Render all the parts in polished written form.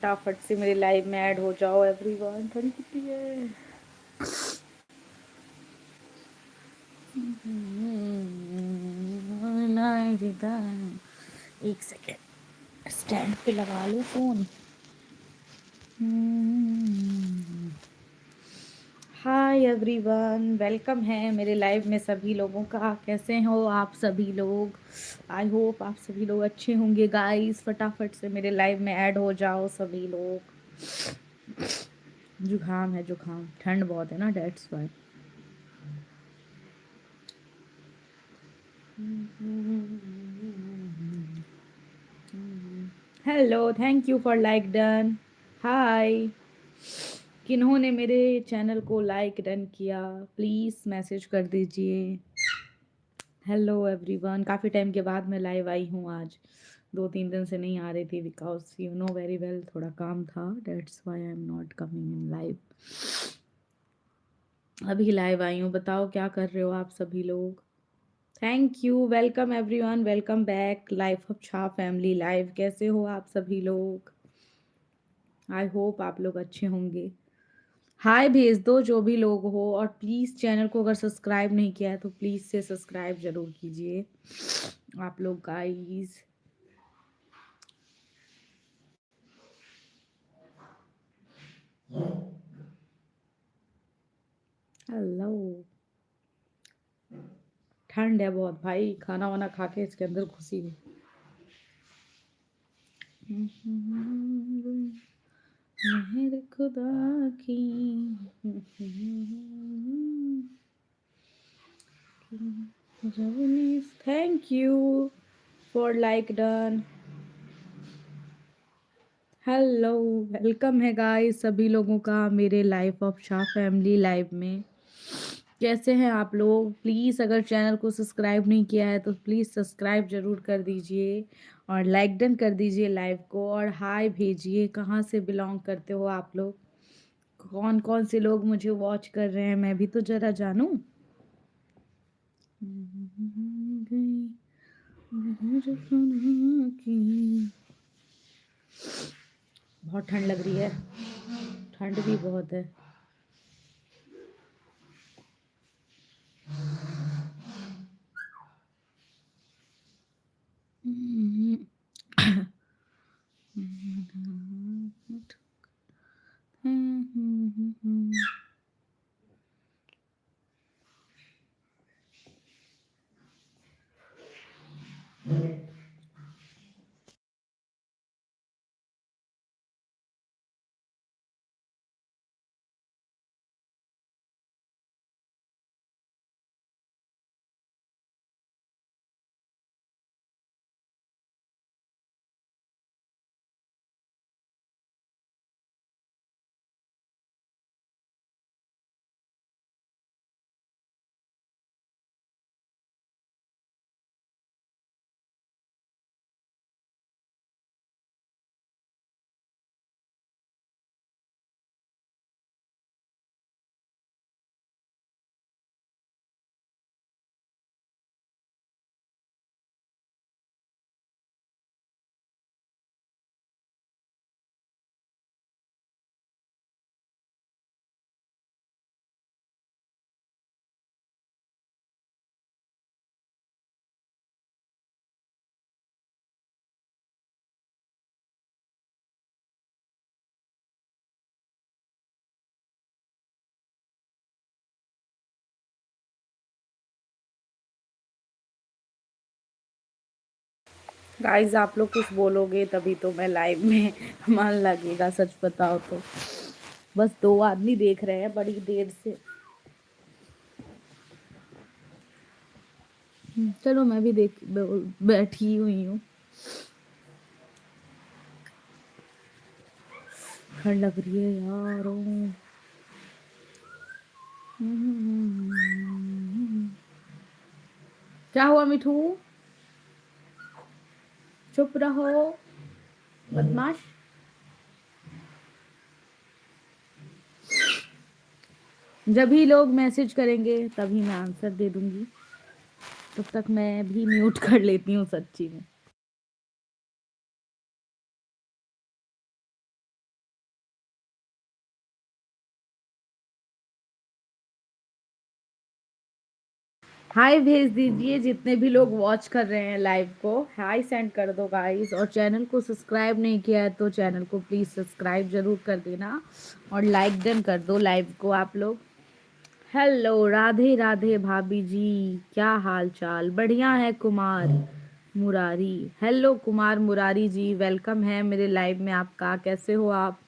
फटाफट से मेरे लाइव में ऐड हो जाओ एवरीवन। ठंड कितनी है। एक सेकेंड स्टैंड पे लगा लो फोन। हाय एवरीवन, वेलकम है मेरे लाइव में सभी लोगों का। कैसे हो आप सभी लोग? आई होप आप सभी लोग अच्छे होंगे गाइस। फटाफट से मेरे लाइव में ऐड हो जाओ सभी लोग। जुकाम है, जुकाम, ठंड बहुत है ना, that's why. Hello, thank you for like done. Hi, किन्होंने मेरे चैनल को लाइक डन किया प्लीज़ मैसेज कर दीजिए। हेलो एवरीवन, काफ़ी टाइम के बाद मैं लाइव आई हूँ आज। 2-3 दिन से नहीं आ रही थी because you know very well थोड़ा काम था, that's why I am not coming in live. अभी लाइव आई हूँ। बताओ क्या कर रहे हो आप सभी लोग? Thank you, welcome everyone, welcome back life of Shah family live. कैसे हो आप सभी लोग? आई होप आप लोग अच्छे होंगे। हाय भेज दो जो भी लोग हो, और प्लीज़ चैनल को अगर सब्सक्राइब नहीं किया है तो प्लीज़ से सब्सक्राइब ज़रूर कीजिए आप लोग गाइस। हेलो, ठंड है बहुत भाई, खाना वाना खा के इसके अंदर घुसी हुई। मेहर खुदा की। Thank you for like done. Hello, welcome है गाइस सभी लोगों का मेरे life of Shah family live में। कैसे हैं आप लोग? प्लीज़ अगर चैनल को सब्सक्राइब नहीं किया है तो प्लीज़ सब्सक्राइब ज़रूर कर दीजिए और लाइक डन कर दीजिए लाइव को, और हाय भेजिए। कहाँ से बिलोंग करते हो आप लोग? कौन कौन से लोग मुझे वॉच कर रहे हैं, मैं भी तो ज़रा जानूँ। बहुत ठंड लग रही है, ठंड भी बहुत है। गाइस आप लोग कुछ बोलोगे तभी तो मैं लाइव में मन लगेगा, सच बताओ तो। बस 2 आदमी देख रहे हैं बड़ी देर से। चलो मैं भी बैठी हुई हूँ। ठंड लग रही है यार। क्या हुआ मिठू? चुप रहो बदमाश। जब भी लोग मैसेज करेंगे तभी मैं आंसर दे दूंगी। तब तक मैं भी म्यूट कर लेती हूँ सच्ची में। हाय भेज दीजिए, जितने भी लोग वॉच कर रहे हैं लाइव को हाय सेंड कर दो गाइस। और चैनल को सब्सक्राइब नहीं किया है तो चैनल को प्लीज़ सब्सक्राइब जरूर कर देना और लाइक डन कर दो लाइव को आप लोग। हेलो, राधे राधे भाभी जी, क्या हाल चाल? बढ़िया है कुमार मुरारी। हेलो कुमार मुरारी जी, वेलकम है मेरे लाइव में आपका। कैसे हो आप?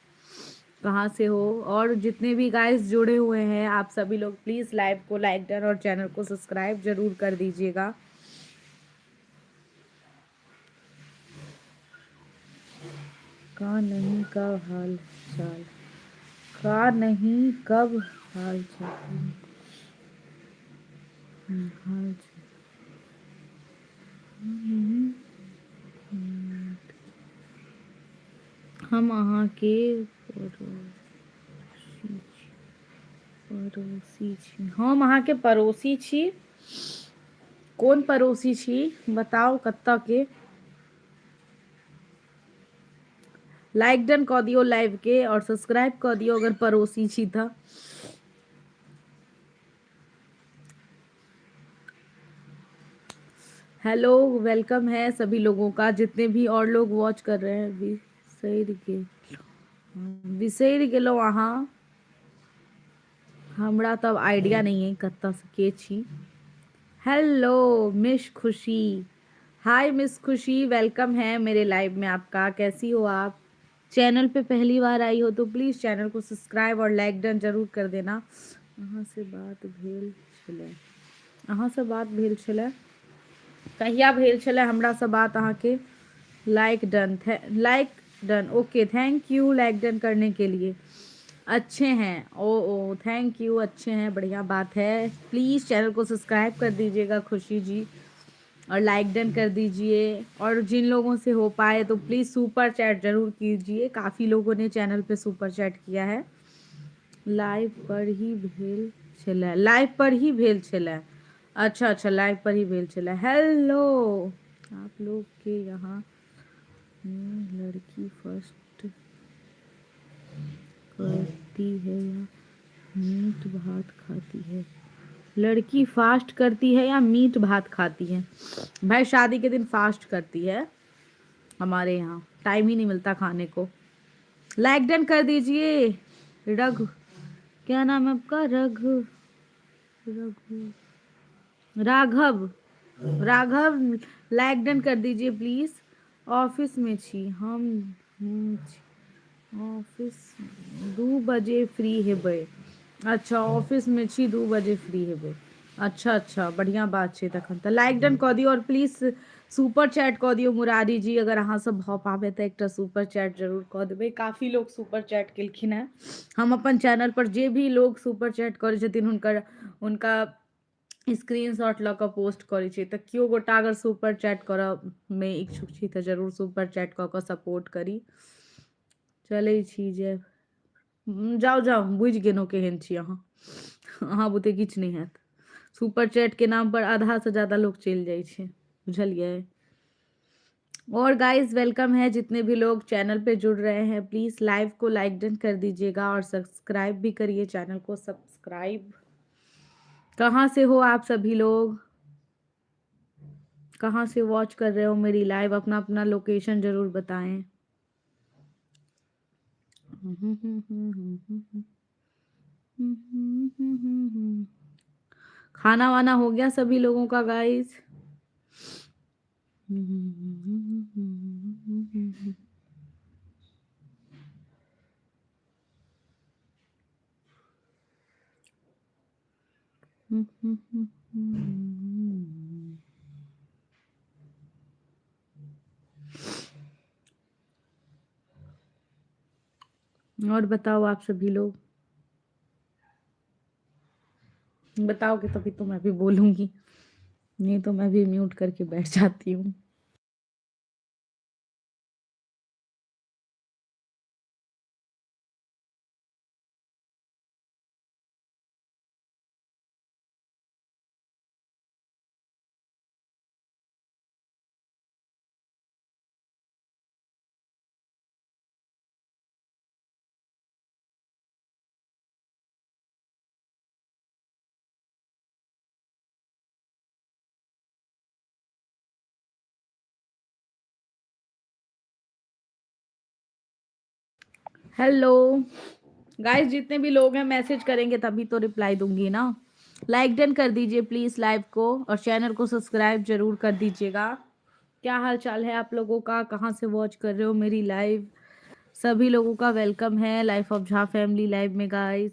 कहाँ से हो? और जितने भी गाइस जुड़े हुए हैं आप सभी लोग प्लीज़ लाइव को लाइक डन और चैनल को सब्सक्राइब जरूर कर दीजिएगा। का नहीं कब हाल चाल, का नहीं कब हाल चाल, हाल चाल नहीं। हम अहाँ के पड़ोसी छी। हम अहाँ के पड़ोसी छी। कोन पड़ोसी छी बताओ, कत्ता के? लाइक डन कऽ दियो लाइव के और सब्सक्राइब कऽ दियो अगर पड़ोसी छी तो। हेलो, वेलकम है सभी लोगों का, जितने भी और लोग वॉच कर रहे हैं। बिसरि गेलो अहाँ, हमरा तब आइडिया नहीं है कत्ता से के छी। हेलो मिस खुशी, हाय मिस खुशी, वेलकम है मेरे लाइव में आपका। कैसी हो आप? चैनल पे पहली बार आई हो तो प्लीज़ चैनल को सब्सक्राइब और लाइक डन जरूर कर देना। अहाँ से बात भेल छलै? अहाँ से बात भेल छलै? कहिया भेल छलै हमरा से बात अहाँ के? Like done, like done, okay, thank you like done करने के लिए। अच्छे हैं, ओ थैंक यू, अच्छे हैं, बढ़िया बात है। प्लीज़ चैनल को सब्सक्राइब कर दीजिएगा खुशी जी और लाइक डन कर दीजिए। और जिन लोगों से हो पाए तो प्लीज़ सुपर चैट जरूर कीजिए। काफ़ी लोगों ने चैनल पे सुपर चैट किया है। लाइव पर ही भेल छलै? लाइव पर ही भेल छलै? अच्छा अच्छा, लाइव पर ही भेल छलै। हेलो, आप लोग के यहाँ लड़की फर्स्ट करती है या मीट भात खाती है? लड़की फास्ट करती है या मीट भात खाती है? भाई शादी के दिन फास्ट करती है, हमारे यहाँ टाइम ही नहीं मिलता खाने को। लाइक डन कर दीजिए। रघु, क्या नाम है आपका? रघु, रघु, राघव, राघव, लाइक डन कर दीजिए प्लीज। ऑफिस में छी हम, ऑफिस 2 बजे फ्री हेबै? अच्छा, ऑफिस में छी 2 बजे फ्री हेबै? अच्छा अच्छा, बढ़िया बात छै। तखन तऽ लाइक डन कऽ दियौ और प्लीज सुपर चैट कऽ दियौ मुरारी जी। अगर अहाँ सब भऽ पाबै तऽ एकटा सुपर चैट जरूर कऽ देबै। काफ़ी लोग सुपर चैट केलखिन हैं। हम अपन चैनल पर जे भी लोग सुपर चैट करै छथिन हुनका स्क्रीनशॉट लऽ कऽ पोस्ट करै छी। तऽ केओ गोटा अगर सुपर चैट करऽमे इच्छुक छी तऽ जरूर सुपर चैट कऽ कऽ सपोर्ट करी। चलै छी जे जाउ जाउ, बुझि गेलहुँ केहन छी अहाँ। अहाँ बुते किछु नहीं हैत। सुपर चैट के नाम पर आधा से ज़्यादा लोग चलि जाइ छै, बुझलिए। और गाइस वेलकम है, जितने भी लोग चैनल पे जुड़ रहे हैं प्लीज़ लाइव को लाइक डन कर दीजिएगा और सब्सक्राइब भी करिए चैनल को। सब्सक्राइब, कहाँ से हो आप सभी लोग? कहाँ से वॉच कर रहे हो मेरी लाइव? अपना अपना लोकेशन जरूर बताएं। खाना वाना हो गया सभी लोगों का गाइस? और बताओ आप सभी लोग, बताओगे तभी तो मैं भी बोलूंगी, नहीं तो मैं भी म्यूट करके बैठ जाती हूँ। हेलो गाइस, जितने भी लोग हैं मैसेज करेंगे तभी तो रिप्लाई दूंगी ना। लाइक डन कर दीजिए प्लीज लाइव को, और चैनल को सब्सक्राइब जरूर कर दीजिएगा। क्या हाल चाल है आप लोगों का, कहाँ से वॉच कर रहे हो मेरी लाइव? सभी लोगों का वेलकम है life of Jha family live में गाइस।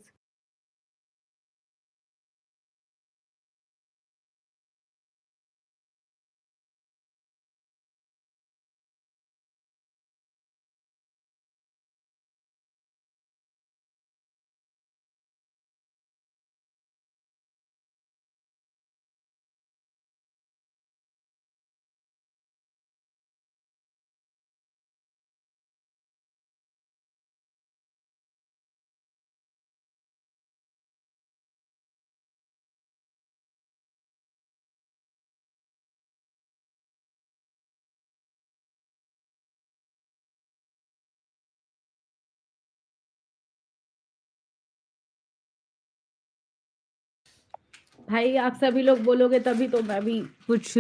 भाई आप सभी लोग बोलोगे तभी तो मैं भी कुछ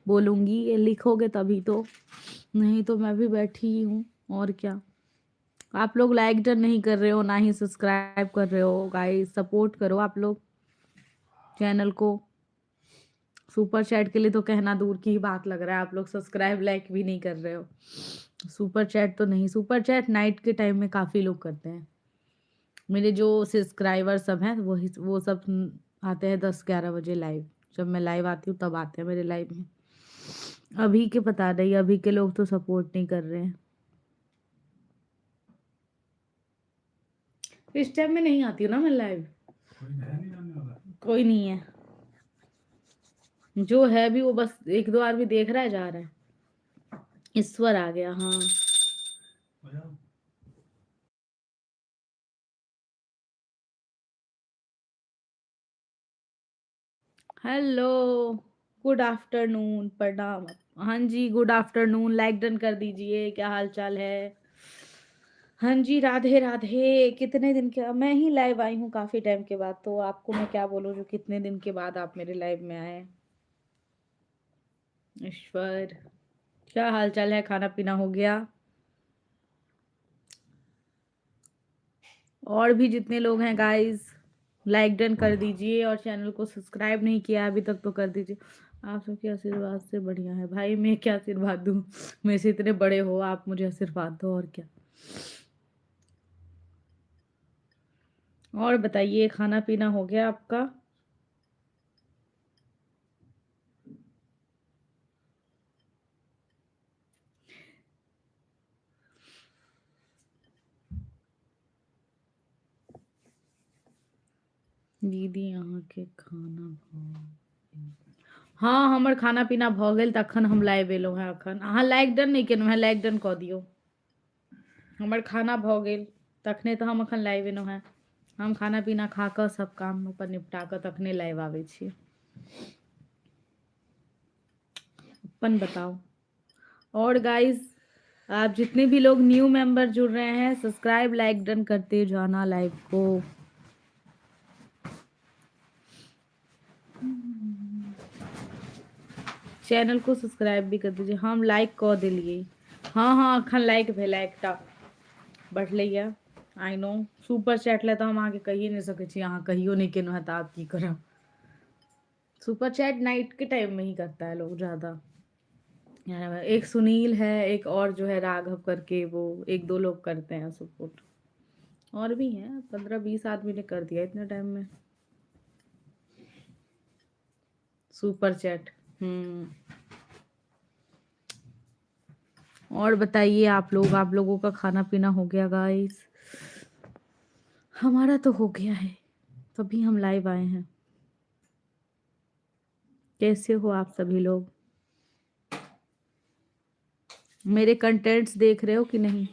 बोलूंगी, ये लिखोगे तभी तो, नहीं तो मैं भी बैठी ही हूँ। और क्या, आप लोग लाइक डन नहीं कर रहे हो, ना ही सब्सक्राइब कर रहे हो गाइस। सपोर्ट करो आप लोग चैनल को। सुपर चैट के लिए तो कहना दूर की ही बात लग रहा है, आप लोग सब्सक्राइब लाइक भी नहीं कर रहे हो। सुपर चैट तो नहीं, सुपर चैट नाइट के टाइम में काफ़ी लोग करते हैं। मेरे जो सब्सक्राइबर सब हैं वो सब आते हैं 10-11 बजे लाइव। जब मैं लाइव आती हूँ तब आते हैं मेरे लाइव में। अभी के पता नहीं, अभी के लोग तो सपोर्ट नहीं कर रहे हैं। इस टाइम में नहीं आती हूँ ना मैं लाइव। कोई नहीं है, जो है भी वो बस एक दो आदमी देख रहा है जा रहा है। ईश्वर आ गया, हाँ। हेलो, गुड आफ्टरनून, प्रणाम। हाँ जी, गुड आफ्टरनून, लाइक डन कर दीजिए। क्या हाल चाल है? हाँ जी, राधे राधे। कितने दिन के मैं ही लाइव आई हूँ काफी टाइम के बाद, तो आपको मैं क्या बोलूँ जो कितने दिन के बाद आप मेरे लाइव में आए। ईश्वर, क्या हाल चाल है? खाना पीना हो गया? और भी जितने लोग हैं गाइस, लाइक डन कर दीजिए, और चैनल को सब्सक्राइब नहीं किया अभी तक तो कर दीजिए। आप सबके आशीर्वाद से बढ़िया है भाई, मैं क्या आशीर्वाद दूँ? मेरे से इतने बड़े हो आप, मुझे आशीर्वाद दो और क्या। और बताइए, खाना पीना हो गया आपका? दीदी यहाँ के खाना हाँ, हमर खाना पीना भ गेल, तखन हम लाइव एलहुँ हैं। अखन अहाँ लाइक डन नहीं केलहुँ हैं, लाइक डन कऽ दियौ। हमर खाना भ गेल, तखने तऽ हम अखन लाइव एलहुँ हैं। हम खाना पीना खा कऽ सब काम अपन निपटा कऽ तखने लाइव आबै छी। अपन बताओ। और गाइस, आप जितने भी लोग न्यू मेंबर जुड़ रहे हैं, सब्सक्राइब लाइक डन करते जाना लाइव को। चैनल को सब्सक्राइब भी कर दीजिए। हम लाइक कऽ देलिए। हाँ हाँ, अखन लाइक भेला एकटा बढ़लैया। आई नो, सुपर चैट ले तो हम अहाँके कहिए नहीं सकै छी, अहाँ कहियो नहीं केलहुँ है तऽ आब की करब। सुपर चैट नाइट के टाइम में ही करता है लोग ज़्यादा। एक सुनील है, एक और जो है राघव करके, वो एक दो लोग करते हैं सपोर्ट। और भी हैं, 15-20 आदमी ने कर दिया इतने टाइम में सुपर चैट। और बताइए आप लोगों का खाना पीना हो गया गाइस? हमारा तो हो गया है, तभी हम लाइव आए हैं। कैसे हो आप सभी लोग? मेरे कंटेंट्स देख रहे हो कि नहीं?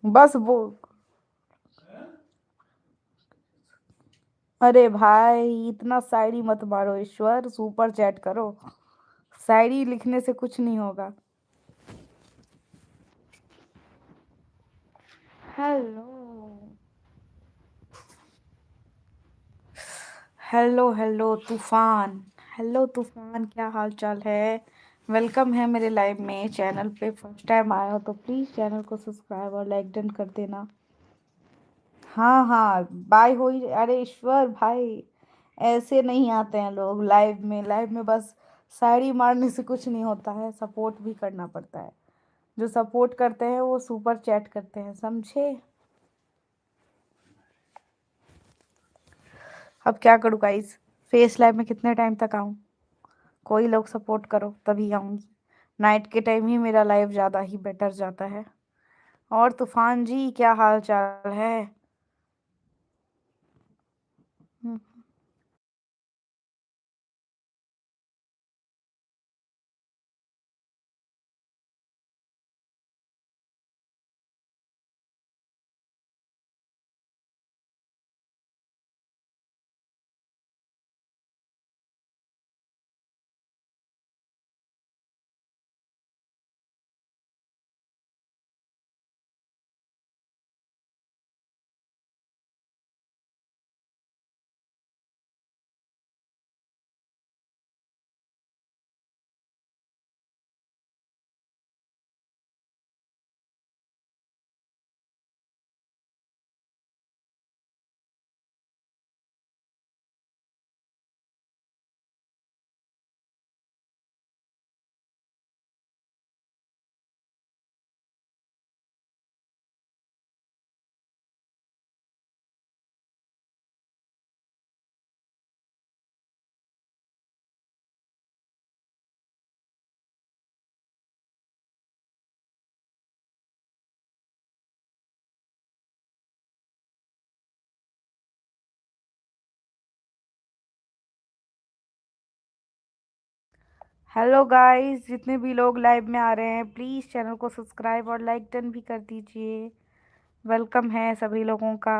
बस वो, अरे भाई इतना शायरी मत मारो ईश्वर, सुपर चैट करो। शायरी लिखने से कुछ नहीं होगा। हेलो, हेलो हेलो तूफान। हेलो तूफान, क्या हाल चाल है? वेलकम है मेरे लाइव में। चैनल पे फर्स्ट टाइम आया हो तो प्लीज़ चैनल को सब्सक्राइब और लाइक डन कर देना। हाँ हाँ, बाय हो ही। अरे ईश्वर भाई, ऐसे नहीं आते हैं लोग लाइव में। लाइव में बस शायरी मारने से कुछ नहीं होता है, सपोर्ट भी करना पड़ता है। जो सपोर्ट करते हैं वो सुपर चैट करते हैं, समझे? अब क्या करूँ गाइस, फेस लाइव में कितने टाइम तक आऊँ? कोई लोग सपोर्ट करो तभी आऊँगी। नाइट के टाइम ही मेरा लाइव ज़्यादा ही बेटर जाता है। और तूफान जी, क्या हाल चाल है? हम्म, हेलो गाइस, जितने भी लोग लाइव में आ रहे हैं प्लीज़ चैनल को सब्सक्राइब और लाइक डन भी कर दीजिए। वेलकम है सभी लोगों का।